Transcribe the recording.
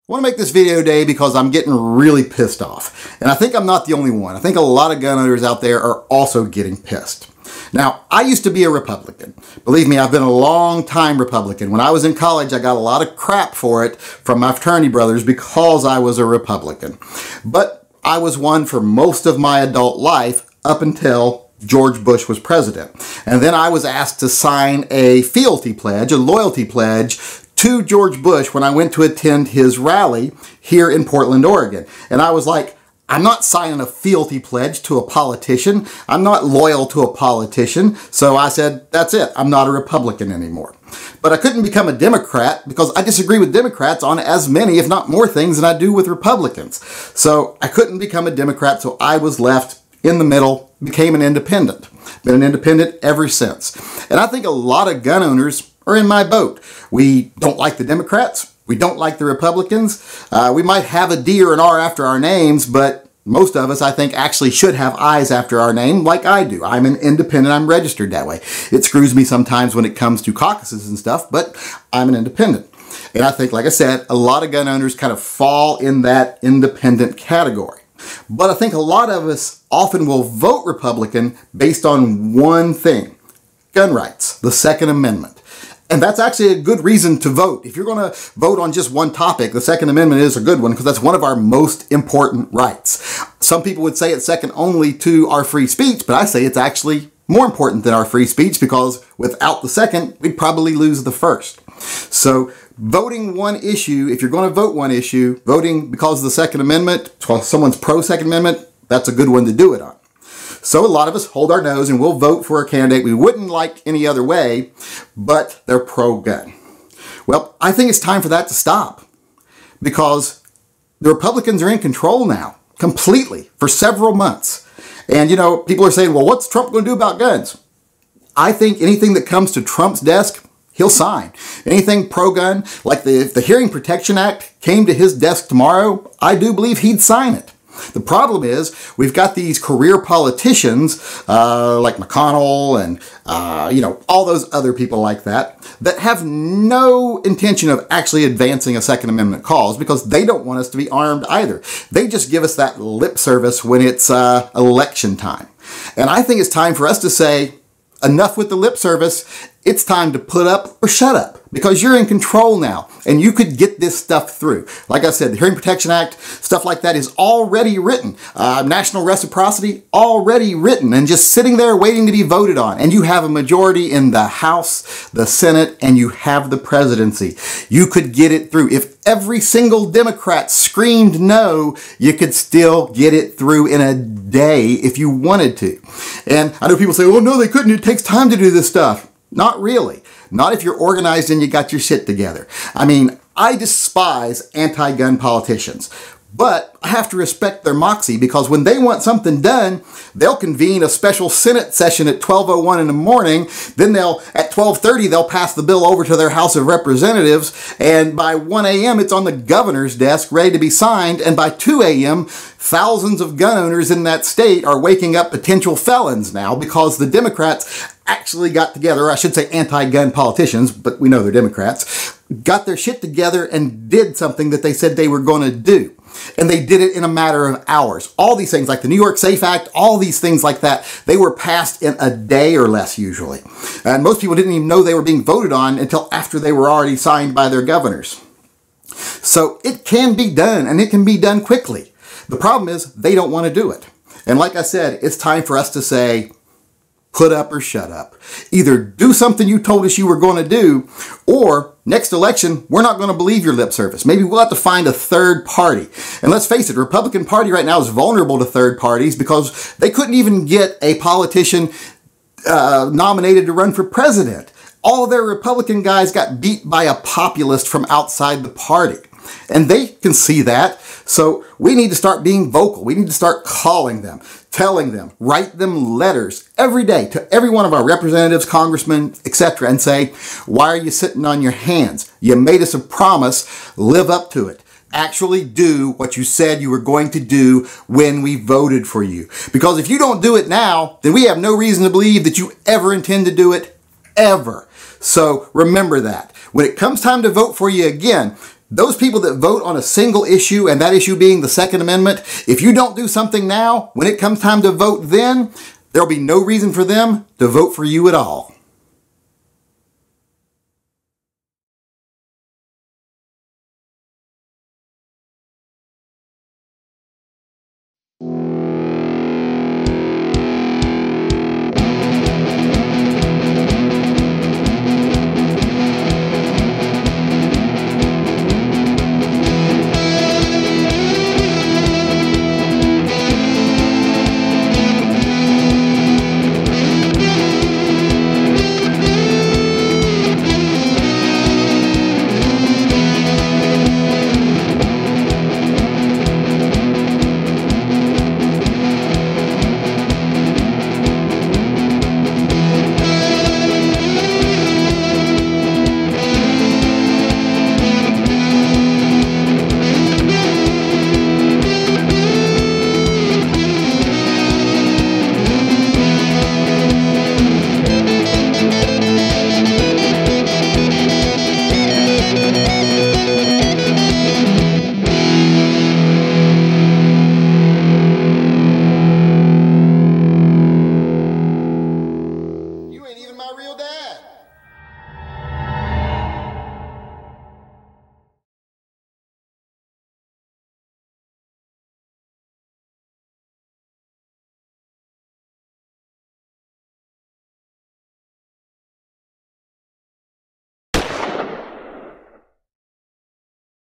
I want to make this video today because I'm getting really pissed off. And I think I'm not the only one. I think a lot of gun owners out there are also getting pissed. Now, I used to be a Republican. Believe me, I've been a long time Republican. When I was in college, I got a lot of crap for it from my fraternity brothers because I was a Republican. But I was one for most of my adult life up until George Bush was president. And then I was asked to sign a fealty pledge, a loyalty pledge, to George Bush when I went to attend his rally here in Portland, Oregon. And I was like, I'm not signing a fealty pledge to a politician. I'm not loyal to a politician. So I said, that's it. I'm not a Republican anymore. But I couldn't become a Democrat because I disagree with Democrats on as many, if not more things than I do with Republicans. So I couldn't become a Democrat, so I was left in the middle, became an independent. Been an independent ever since. And I think a lot of gun owners are in my boat. We don't like the Democrats. We don't like the Republicans. We might have a D or an R after our names, but most of us, I think, actually should have I's after our name like I do. I'm an independent. I'm registered that way. It screws me sometimes when it comes to caucuses and stuff, but I'm an independent. And I think, like I said, a lot of gun owners kind of fall in that independent category. But I think a lot of us often will vote Republican based on one thing: gun rights, the Second Amendment. And that's actually a good reason to vote. If you're going to vote on just one topic, the Second Amendment is a good one because that's one of our most important rights. Some people would say it's second only to our free speech, but I say it's actually more important than our free speech because without the second, we'd probably lose the first. So voting one issue, if you're going to vote one issue, voting because of the Second Amendment, because someone's pro-Second Amendment, that's a good one to do it on. So a lot of us hold our nose and we'll vote for a candidate we wouldn't like any other way, but they're pro-gun. Well, I think it's time for that to stop because the Republicans are in control now, completely, for several months. And, you know, people are saying, well, what's Trump going to do about guns? I think anything that comes to Trump's desk, he'll sign. Anything pro-gun, like if the Hearing Protection Act came to his desk tomorrow, I do believe he'd sign it. The problem is we've got these career politicians like McConnell and, all those other people like that have no intention of actually advancing a Second Amendment cause because they don't want us to be armed either. They just give us that lip service when it's election time. And I think it's time for us to say, enough with the lip service. It's time to put up or shut up because you're in control now and you could get this stuff through. Like I said, the Hearing Protection Act, stuff like that is already written. National reciprocity, already written and just sitting there waiting to be voted on. And you have a majority in the House, the Senate, and you have the presidency. You could get it through. If every single Democrat screamed no, you could still get it through in a day if you wanted to. And I know people say, oh no, they couldn't. It takes time to do this stuff. Not really. Not if you're organized and you got your shit together. I mean, I despise anti-gun politicians, but I have to respect their moxie because when they want something done, they'll convene a special Senate session at 12:01 in the morning. Then at 12:30, they'll pass the bill over to their House of Representatives. And by 1 a.m., it's on the governor's desk ready to be signed. And by 2 a.m., thousands of gun owners in that state are waking up potential felons now because the Democrats actually got together, I should say anti-gun politicians, but we know they're Democrats, got their shit together and did something that they said they were going to do. And they did it in a matter of hours. All these things like the New York SAFE Act, all these things like that, they were passed in a day or less usually. And most people didn't even know they were being voted on until after they were already signed by their governors. So it can be done and it can be done quickly. The problem is they don't want to do it. And like I said, it's time for us to say, put up or shut up. Either do something you told us you were going to do, or next election, we're not going to believe your lip service. Maybe we'll have to find a third party. And let's face it, the Republican Party right now is vulnerable to third parties because they couldn't even get a politician nominated to run for president. All their Republican guys got beat by a populist from outside the party. And they can see that. So we need to start being vocal. We need to start calling them, telling them, write them letters every day to every one of our representatives, congressmen, etc. and say, why are you sitting on your hands? You made us a promise. Live up to it. Actually do what you said you were going to do when we voted for you. Because if you don't do it now, then we have no reason to believe that you ever intend to do it, ever. So remember that. When it comes time to vote for you again, Those people that vote on a single issue, and that issue being the Second Amendment, if you don't do something now, when it comes time to vote then, there'll be no reason for them to vote for you at all.